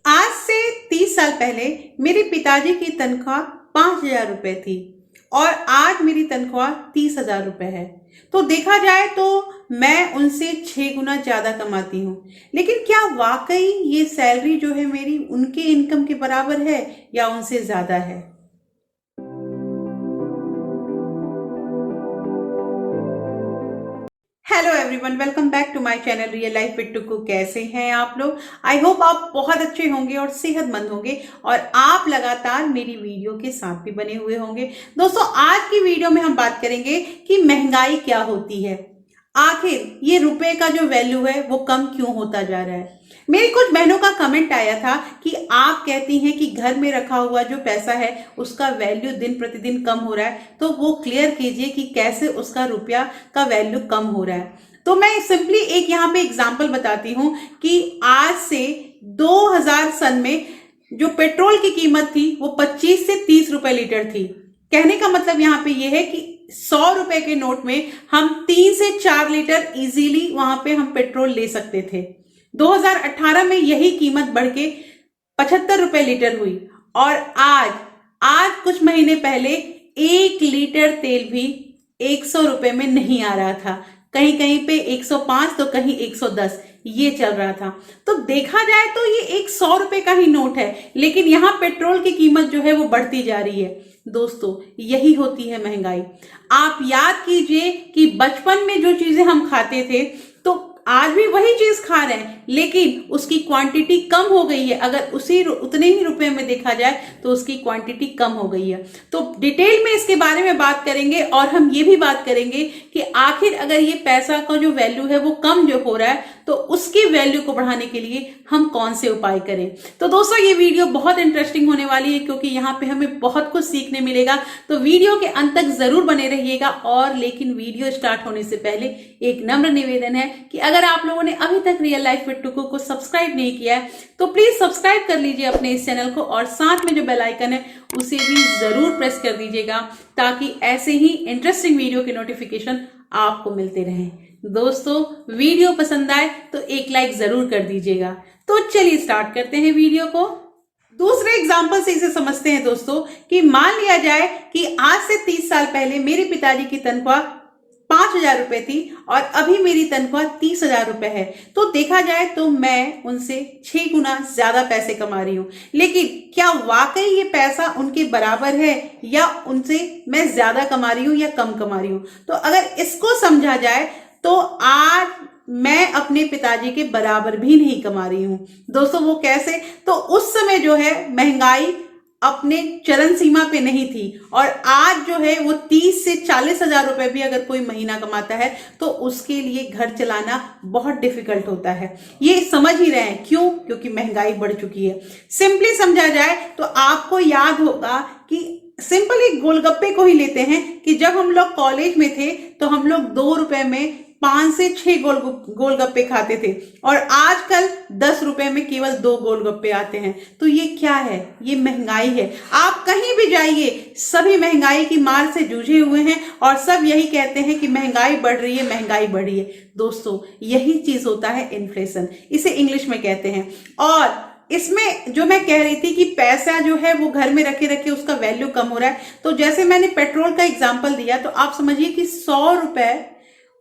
आज से 30 साल पहले मेरे पिताजी की तनख्वाह 5,000 रुपए थी और आज मेरी तनख्वाह 30,000 रुपए है। तो देखा जाए तो मैं उनसे 6 गुना ज्यादा कमाती हूँ। लेकिन क्या वाकई ये सैलरी जो है मेरी उनके इनकम के बराबर है या उनसे ज्यादा है? Hello everyone, welcome back to my channel real life with Tuku. कैसे हैं आप लोग? आई होप आप बहुत अच्छे होंगे और सेहतमंद होंगे और आप लगातार मेरी वीडियो के साथ भी बने हुए होंगे। दोस्तों, आज की वीडियो में हम बात करेंगे कि महंगाई क्या होती है, आखिर ये रुपए का जो वैल्यू है वो कम क्यों होता जा रहा है। मेरी कुछ बहनों का कमेंट आया था कि आप कहती हैं कि घर में रखा हुआ जो पैसा है उसका वैल्यू दिन प्रतिदिन कम हो रहा है, तो वो क्लियर कीजिए कि कैसे उसका रुपया का वैल्यू कम हो रहा है। तो मैं सिंपली एक यहाँ पे एग्जांपल बताती हूँ कि आज से 2000 सन में जो पेट्रोल की कीमत थी वो 25 से 30 रुपए लीटर थी। कहने का मतलब यहाँ पे ये है कि 100 रुपए के नोट में हम 3 से 4 लीटर इजीली वहां पे हम पेट्रोल ले सकते थे। 2018 में यही कीमत बढ़ के 75 रुपए लीटर हुई और आज कुछ महीने पहले 1 लीटर तेल भी 100 रुपए में नहीं आ रहा था। कहीं कहीं पे 105 तो कहीं 110 ये चल रहा था। तो देखा जाए तो ये एक 100 रुपए का ही नोट है, लेकिन यहाँ पेट्रोल की कीमत जो है वो बढ़ती जा रही है। दोस्तों, यही होती है महंगाई। आप याद कीजिए कि बचपन में जो चीजें हम खाते थे तो आज भी वही चीज खा रहे हैं, लेकिन उसकी क्वांटिटी कम हो गई है। अगर उतने ही रुपए में देखा जाए तो उसकी क्वांटिटी कम हो गई है। तो डिटेल में इसके बारे में बात करेंगे और हम ये भी बात करेंगे कि आखिर अगर ये पैसा का जो वैल्यू है वो कम जो हो रहा है तो उसकी वैल्यू को बढ़ाने के लिए हम कौन से उपाय करें। तो दोस्तों, ये वीडियो बहुत इंटरेस्टिंग होने वाली है क्योंकि यहाँ पे हमें बहुत कुछ सीखने मिलेगा। तो वीडियो के अंत तक जरूर बने रहिएगा। और लेकिन वीडियो स्टार्ट होने से पहले एक नम्र निवेदन है कि अगर आप लोगों ने अभी तक रियल लाइफ विद टुकू को सब्सक्राइब नहीं किया है तो प्लीज सब्सक्राइब कर लीजिए अपने इस चैनल को और साथ में जो बेल आइकन है उसे भी जरूर प्रेस कर दीजिएगा ताकि ऐसे ही इंटरेस्टिंग वीडियो के नोटिफिकेशन आपको मिलते रहें। दोस्तों, वीडियो पसंद आए तो एक लाइक जरूर कर दीजिएगा। तो चलिए स्टार्ट करते हैं वीडियो को। दूसरे एग्जाम्पल से इसे समझते हैं दोस्तों कि मान लिया जाए कि आज से 30 साल पहले मेरे पिताजी की तनख्वाह 5,000 रुपए थी और अभी मेरी तनख्वाह 30,000 रुपए है। तो देखा जाए तो मैं उनसे 6 गुना ज्यादा पैसे कमा रही हूँ। लेकिन क्या वाकई ये पैसा उनके बराबर है या उनसे मैं ज्यादा कमा रही हूँ या कम कमा रही हूँ? तो अगर इसको समझा जाए तो आज मैं अपने पिताजी के बराबर भी नहीं कमा रही हूं। दोस्तों, वो कैसे? तो उस समय जो है महंगाई अपने चरम सीमा पे नहीं थी और आज जो है वो 30 से 40,000 रुपए भी अगर कोई महीना कमाता है तो उसके लिए घर चलाना बहुत डिफिकल्ट होता है। ये समझ ही रहे हैं क्यों? क्योंकि महंगाई बढ़ चुकी है। सिंपली समझा जाए तो आपको याद होगा कि सिंपल एक गोलगप्पे को ही लेते हैं कि जब हम लोग कॉलेज में थे तो हम लोग 2 रुपए में 5 से 6 गोलगप्पे खाते थे और आजकल 10 रुपए में केवल 2 गोलगप्पे आते हैं। तो ये क्या है? ये महंगाई है। आप कहीं भी जाइए, सभी महंगाई की मार से जूझे हुए हैं और सब यही कहते हैं कि महंगाई बढ़ रही है, महंगाई बढ़ रही है। दोस्तों, यही चीज होता है इन्फ्लेशन, इसे इंग्लिश में कहते हैं। और इसमें जो मैं कह रही थी कि पैसा जो है वो घर में रखे रखे उसका वैल्यू कम हो रहा है, तो जैसे मैंने पेट्रोल का एग्जांपल दिया तो आप समझिए कि 100 रुपए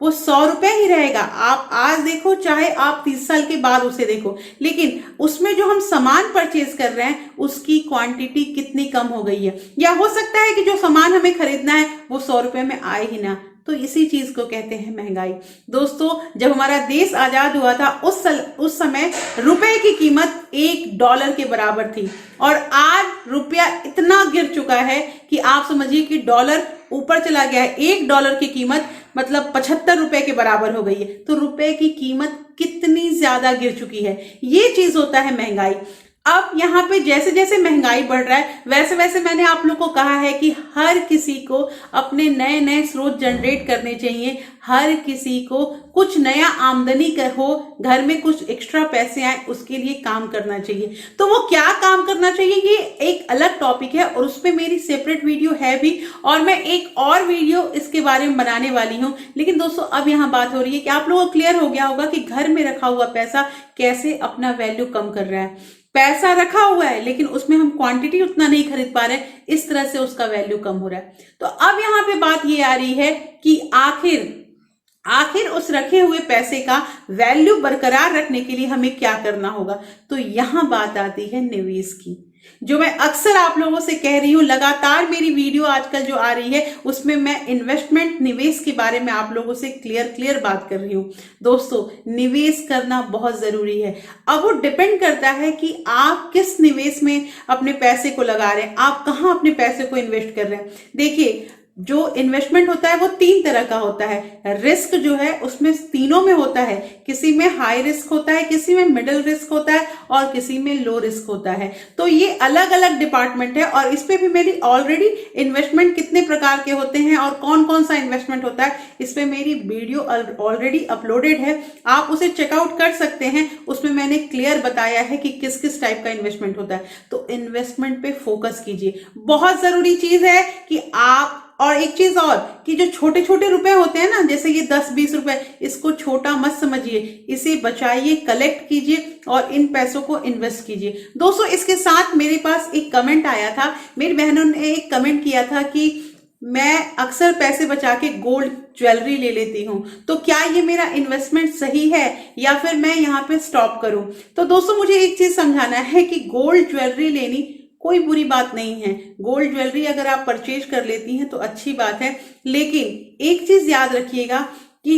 वो 100 रुपए ही रहेगा। आप आज देखो चाहे आप 30 साल के बाद उसे देखो, लेकिन उसमें जो हम सामान परचेज कर रहे हैं उसकी क्वांटिटी कितनी कम हो गई है। या हो सकता है कि जो सामान हमें खरीदना है वो 100 रुपए में आए ही ना। तो इसी चीज को कहते हैं महंगाई। दोस्तों, जब हमारा देश आजाद हुआ था उस समय रुपए की कीमत $1 के बराबर थी और आज रुपया इतना गिर चुका है कि आप समझिए कि डॉलर ऊपर चला गया है। $1 की कीमत मतलब 75 रुपए के बराबर हो गई है। तो रुपए की कीमत कितनी ज्यादा गिर चुकी है। ये चीज होता है महंगाई। अब यहाँ पे जैसे जैसे महंगाई बढ़ रहा है वैसे वैसे मैंने आप लोग को कहा है कि हर किसी को अपने नए नए स्रोत जनरेट करने चाहिए। हर किसी को कुछ नया आमदनी हो, घर में कुछ एक्स्ट्रा पैसे आए, उसके लिए काम करना चाहिए। तो वो क्या काम करना चाहिए ये एक अलग टॉपिक है और उस पर मेरी सेपरेट वीडियो है भी और मैं एक और वीडियो इसके बारे में बनाने वाली हूँ। लेकिन दोस्तों, अब यहाँ बात हो रही है कि आप लोगों को क्लियर हो गया होगा कि घर में रखा हुआ पैसा कैसे अपना वैल्यू कम कर रहा है। पैसा रखा हुआ है लेकिन उसमें हम क्वांटिटी उतना नहीं खरीद पा रहे, इस तरह से उसका वैल्यू कम हो रहा है। तो अब यहाँ पे बात ये आ रही है कि आखिर उस रखे हुए पैसे का वैल्यू बरकरार रखने के लिए हमें क्या करना होगा। तो यहां बात आती है निवेश की, जो मैं अक्सर आप लोगों से कह रही हूं। लगातार मेरी वीडियो आजकल जो आ रही है उसमें मैं इन्वेस्टमेंट, निवेश के बारे में आप लोगों से क्लियर बात कर रही हूं। दोस्तों, निवेश करना बहुत जरूरी है। अब वो डिपेंड करता है कि आप किस निवेश में अपने पैसे को लगा रहे हैं, आप कहां अपने पैसे को इन्वेस्ट कर रहे हैं। देखिए, जो इन्वेस्टमेंट होता है वो 3 तरह का होता है। रिस्क जो है उसमें तीनों में होता है, किसी में हाई रिस्क होता है, किसी में मिडिल रिस्क होता है और किसी में लो रिस्क होता है। तो ये अलग अलग डिपार्टमेंट है और इस पे भी मेरी ऑलरेडी इन्वेस्टमेंट कितने प्रकार के होते हैं और कौन कौन सा इन्वेस्टमेंट होता है, इस पे मेरी वीडियो ऑलरेडी अपलोडेड है, आप उसे चेकआउट कर सकते हैं। उसमें मैंने क्लियर बताया है कि किस किस टाइप का इन्वेस्टमेंट होता है। तो इन्वेस्टमेंट पे फोकस कीजिए, बहुत जरूरी चीज है कि आप। और एक चीज और कि जो छोटे छोटे रुपए होते हैं ना, जैसे ये 10-20 रुपए, इसको छोटा मत समझिए, इसे बचाइए, कलेक्ट कीजिए और इन पैसों को इन्वेस्ट कीजिए। दोस्तों, इसके साथ मेरे पास एक कमेंट आया था, मेरी बहनों ने एक कमेंट किया था कि मैं अक्सर पैसे बचा के गोल्ड ज्वेलरी ले लेती हूं, तो क्या ये मेरा इन्वेस्टमेंट सही है या फिर मैं यहाँ पे स्टॉप करूं। तो दोस्तों, मुझे एक चीज समझाना है कि गोल्ड ज्वेलरी लेनी कोई बुरी बात नहीं है। गोल्ड ज्वेलरी अगर आप परचेज कर लेती हैं तो अच्छी बात है, लेकिन एक चीज याद रखिएगा कि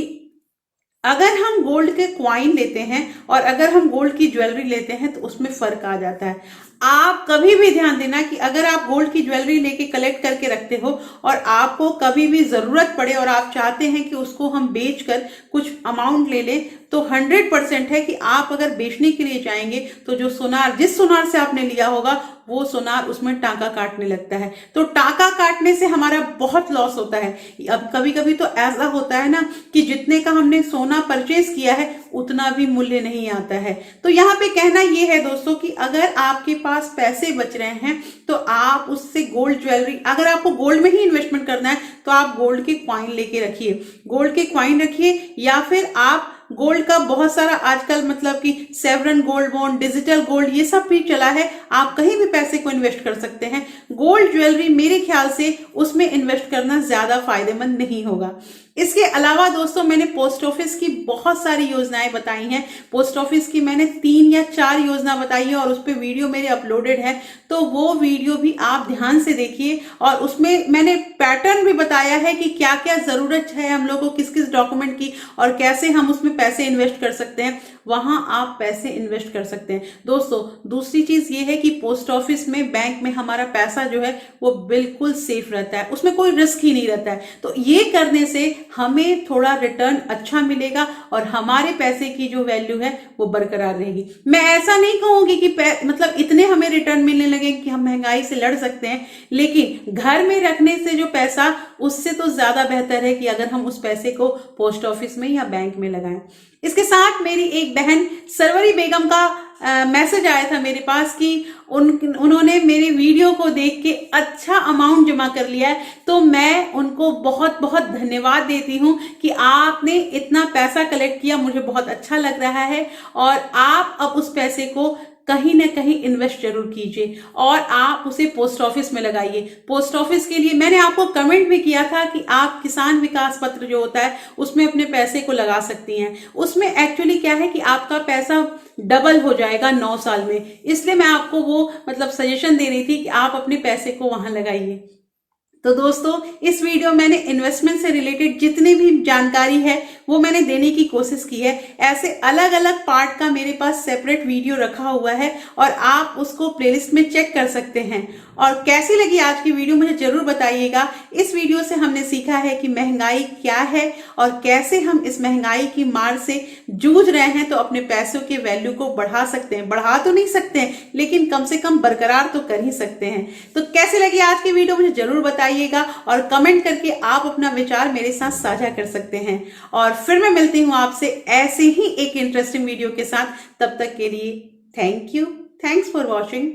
अगर हम गोल्ड के क्वाइन लेते हैं और अगर हम गोल्ड की ज्वेलरी लेते हैं तो उसमें फर्क आ जाता है। आप कभी भी ध्यान देना कि अगर आप गोल्ड की ज्वेलरी लेके कलेक्ट करके रखते हो और आपको कभी भी जरूरत पड़े और आप चाहते हैं कि उसको हम बेचकर कुछ अमाउंट ले लें, तो 100% है कि आप अगर बेचने के लिए जाएंगे तो जो सोनार, जिस सोनार से आपने लिया होगा वो सोनार उसमें टांका काटने लगता है। तो टांका काटने से हमारा बहुत लॉस होता है। अब कभी कभी तो ऐसा होता है ना कि जितने का हमने सोना परचेज किया है उतना भी मूल्य नहीं आता है। तो यहाँ पे कहना ये है दोस्तों कि अगर आपके पास पैसे बच रहे हैं तो आप उससे गोल्ड ज्वेलरी, अगर आपको गोल्ड में ही इन्वेस्टमेंट करना है तो आप गोल्ड के क्वाइन लेके रखिए, गोल्ड के क्वाइन रखिए, या फिर आप गोल्ड का बहुत सारा आजकल मतलब कि सेवरन गोल्ड बॉन्ड, डिजिटल गोल्ड, ये सब भी चला है, आप कहीं भी पैसे को इन्वेस्ट कर सकते हैं। गोल्ड ज्वेलरी मेरे ख्याल से उसमें इन्वेस्ट करना ज्यादा फायदेमंद नहीं होगा। इसके अलावा दोस्तों, मैंने पोस्ट ऑफिस की बहुत सारी योजनाएं बताई हैं। पोस्ट ऑफिस की मैंने 3 या 4 योजना बताई है और उस पर वीडियो मेरे अपलोडेड है, तो वो वीडियो भी आप ध्यान से देखिए। और उसमें मैंने पैटर्न भी बताया है कि क्या क्या जरूरत है हम लोग को, किस किस डॉक्यूमेंट की, और कैसे हम उसमें पैसे इन्वेस्ट कर सकते हैं, वहां आप पैसे इन्वेस्ट कर सकते हैं। दोस्तों, दूसरी चीज ये है कि पोस्ट ऑफिस में, बैंक में हमारा पैसा जो है वो बिल्कुल सेफ रहता है, उसमें कोई रिस्क ही नहीं रहता है। तो ये करने से हमें थोड़ा रिटर्न अच्छा मिलेगा और हमारे पैसे की जो वैल्यू है वो बरकरार रहेगी। मैं ऐसा नहीं कहूंगी कि मतलब इतने हमें रिटर्न मिलने लगे कि हम महंगाई से लड़ सकते हैं, लेकिन घर में रखने से जो पैसा, उससे तो ज्यादा बेहतर है कि अगर हम उस पैसे को पोस्ट ऑफिस में या बैंक में लगाएं। इसके साथ मेरी एक बहन सरवरी बेगम का मैसेज आया था मेरे पास कि उन्होंने मेरे वीडियो को देख के अच्छा अमाउंट जमा कर लिया है। तो मैं उनको बहुत बहुत धन्यवाद देती हूं कि आपने इतना पैसा कलेक्ट किया, मुझे बहुत अच्छा लग रहा है। और आप अब उस पैसे को कहीं ना कहीं इन्वेस्ट जरूर कीजिए और आप उसे पोस्ट ऑफिस में लगाइए। पोस्ट ऑफिस के लिए मैंने आपको कमेंट भी किया था कि आप किसान विकास पत्र जो होता है उसमें अपने पैसे को लगा सकती हैं। उसमें एक्चुअली क्या है कि आपका पैसा डबल हो जाएगा 9 साल में, इसलिए मैं आपको वो मतलब सजेशन दे रही थी कि आप अपने पैसे को वहां लगाइए। तो दोस्तों, इस वीडियो मैंने इन्वेस्टमेंट से रिलेटेड जितनी भी जानकारी है वो मैंने देने की कोशिश की है। ऐसे अलग अलग पार्ट का मेरे पास सेपरेट वीडियो रखा हुआ है और आप उसको प्लेलिस्ट में चेक कर सकते हैं। और कैसी लगी आज की वीडियो मुझे जरूर बताइएगा। इस वीडियो से हमने सीखा है कि महंगाई क्या है और कैसे हम इस महंगाई की मार से जूझ रहे हैं, तो अपने पैसों के वैल्यू को बढ़ा सकते हैं। बढ़ा तो नहीं सकते हैं, लेकिन कम से कम बरकरार तो कर ही सकते हैं। तो कैसी लगी आज की वीडियो मुझे जरूर बताइएगा और कमेंट करके आप अपना विचार मेरे साथ साझा कर सकते हैं। और फिर मैं मिलती हूँ आपसे ऐसे ही एक इंटरेस्टिंग वीडियो के साथ। तब तक के लिए thank you, thanks for watching.